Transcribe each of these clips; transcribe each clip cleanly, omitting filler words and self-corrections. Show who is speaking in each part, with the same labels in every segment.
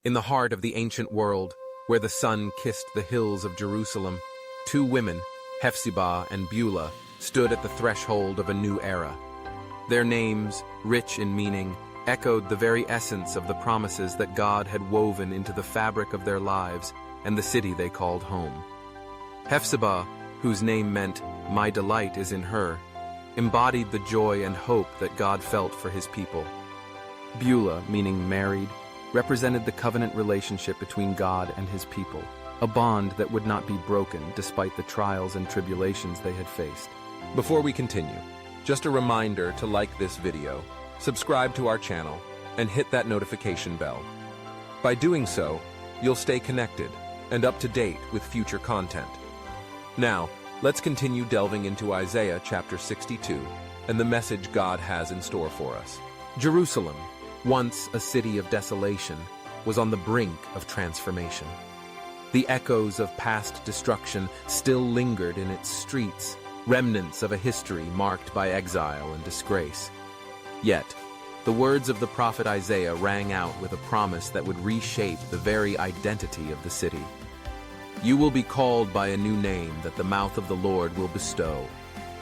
Speaker 1: In the heart of the ancient world, where the sun kissed the hills of Jerusalem, two women, Hephzibah and Beulah, stood at the threshold of a new era. Their names, rich in meaning, echoed the very essence of the promises that God had woven into the fabric of their lives and the city they called home. Hephzibah, whose name meant, "My delight is in her," embodied the joy and hope that God felt for his people. Beulah, meaning married, represented the covenant relationship between God and his people, a bond that would not be broken despite the trials and tribulations they had faced.
Speaker 2: Before we continue, just a reminder to like this video, subscribe to our channel, and hit that notification bell. By doing so, you'll stay connected and up to date with future content. Now, let's continue delving into Isaiah chapter 62 and the message God has in store for us.
Speaker 1: Jerusalem, once a city of desolation, was on the brink of transformation. The echoes of past destruction still lingered in its streets, remnants of a history marked by exile and disgrace. Yet, the words of the prophet Isaiah rang out with a promise that would reshape the very identity of the city. "You will be called by a new name that the mouth of the Lord will bestow,"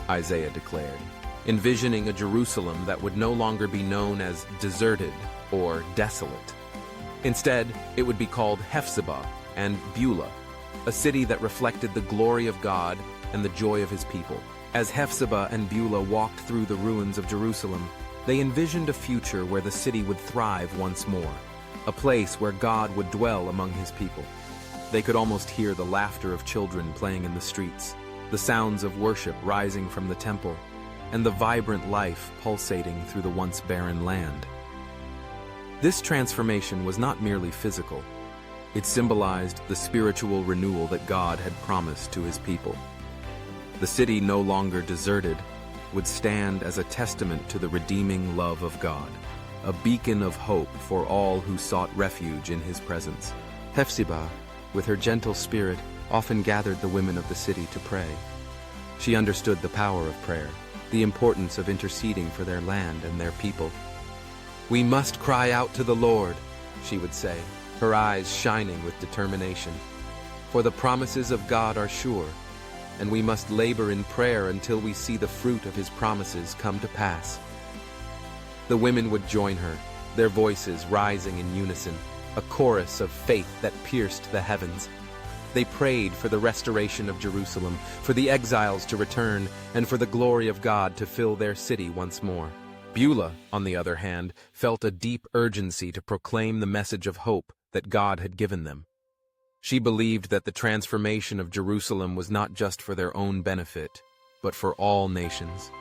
Speaker 1: Isaiah declared, envisioning a Jerusalem that would no longer be known as deserted or desolate. Instead, it would be called Hephzibah and Beulah, a city that reflected the glory of God and the joy of his people. As Hephzibah and Beulah walked through the ruins of Jerusalem, they envisioned a future where the city would thrive once more, a place where God would dwell among his people. They could almost hear the laughter of children playing in the streets, the sounds of worship rising from the temple, and the vibrant life pulsating through the once barren land. This transformation was not merely physical. It symbolized the spiritual renewal that God had promised to his people. The city, no longer deserted, would stand as a testament to the redeeming love of God, a beacon of hope for all who sought refuge in his presence. Hephzibah, with her gentle spirit, often gathered the women of the city to pray. She understood the power of prayer, the importance of interceding for their land and their people. "We must cry out to the Lord," she would say, her eyes shining with determination. "For the promises of God are sure, and we must labor in prayer until we see the fruit of his promises come to pass." The women would join her, their voices rising in unison, a chorus of faith that pierced the heavens. They prayed for the restoration of Jerusalem, for the exiles to return, and for the glory of God to fill their city once more. Beulah, on the other hand, felt a deep urgency to proclaim the message of hope that God had given them. She believed that the transformation of Jerusalem was not just for their own benefit, but for all nations.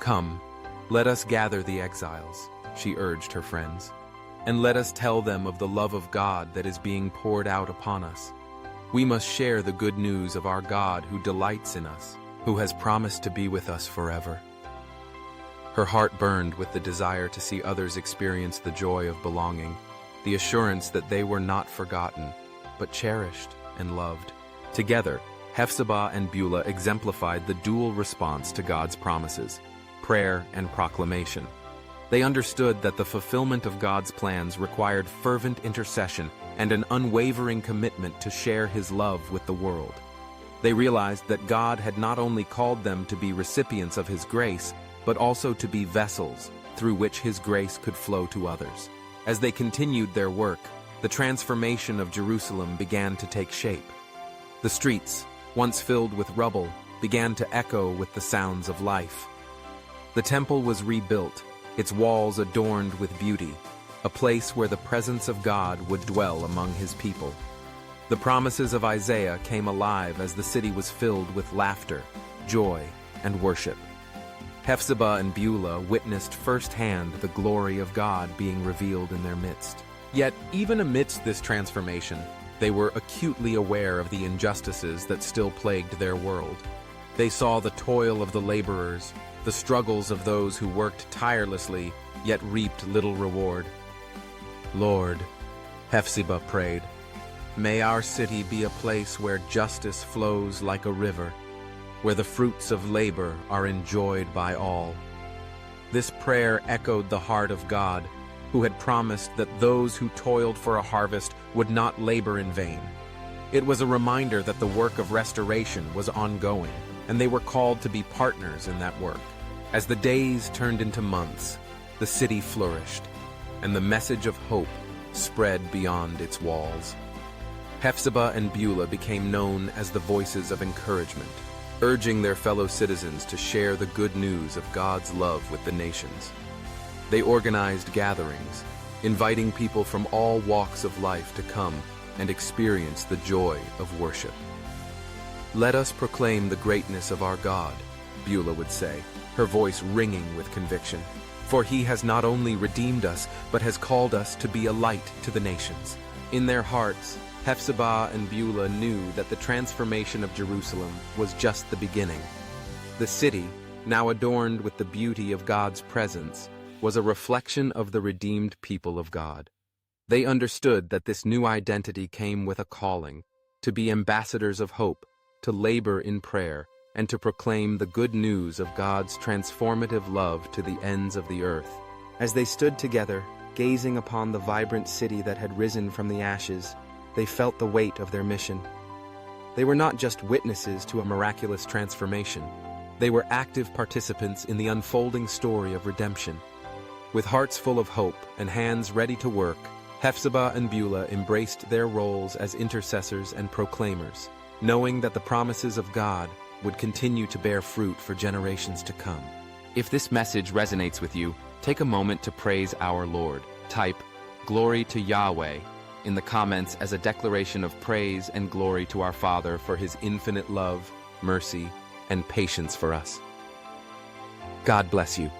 Speaker 1: "Come, let us gather the exiles," she urged her friends, "and let us tell them of the love of God that is being poured out upon us. We must share the good news of our God who delights in us, who has promised to be with us forever." Her heart burned with the desire to see others experience the joy of belonging, the assurance that they were not forgotten, but cherished and loved. Together, Hephzibah and Beulah exemplified the dual response to God's promises, prayer and proclamation. They understood that the fulfillment of God's plans required fervent intercession and an unwavering commitment to share his love with the world. They realized that God had not only called them to be recipients of his grace, but also to be vessels through which his grace could flow to others. As they continued their work, the transformation of Jerusalem began to take shape. The streets, once filled with rubble, began to echo with the sounds of life. The temple was rebuilt, its walls adorned with beauty, a place where the presence of God would dwell among his people. The promises of Isaiah came alive as the city was filled with laughter, joy, and worship. Hephzibah and Beulah witnessed firsthand the glory of God being revealed in their midst. Yet, even amidst this transformation, they were acutely aware of the injustices that still plagued their world. They saw the toil of the laborers, the struggles of those who worked tirelessly, yet reaped little reward. "Lord," Hephzibah prayed, "may our city be a place where justice flows like a river, where the fruits of labor are enjoyed by all." This prayer echoed the heart of God, who had promised that those who toiled for a harvest would not labor in vain. It was a reminder that the work of restoration was ongoing, and they were called to be partners in that work. As the days turned into months, the city flourished, and the message of hope spread beyond its walls. Hephzibah and Beulah became known as the voices of encouragement, urging their fellow citizens to share the good news of God's love with the nations. They organized gatherings, inviting people from all walks of life to come and experience the joy of worship. "Let us proclaim the greatness of our God," Beulah would say, her voice ringing with conviction. "For he has not only redeemed us, but has called us to be a light to the nations." In their hearts, Hephzibah and Beulah knew that the transformation of Jerusalem was just the beginning. The city, now adorned with the beauty of God's presence, was a reflection of the redeemed people of God. They understood that this new identity came with a calling, to be ambassadors of hope, to labor in prayer, and to proclaim the good news of God's transformative love to the ends of the earth. As they stood together, gazing upon the vibrant city that had risen from the ashes, they felt the weight of their mission. They were not just witnesses to a miraculous transformation. They were active participants in the unfolding story of redemption. With hearts full of hope and hands ready to work, Hephzibah and Beulah embraced their roles as intercessors and proclaimers, knowing that the promises of God would continue to bear fruit for generations to come.
Speaker 3: If this message resonates with you, take a moment to praise our Lord. Type, "Glory to Yahweh," in the comments as a declaration of praise and glory to our Father for his infinite love, mercy, and patience for us. God bless you.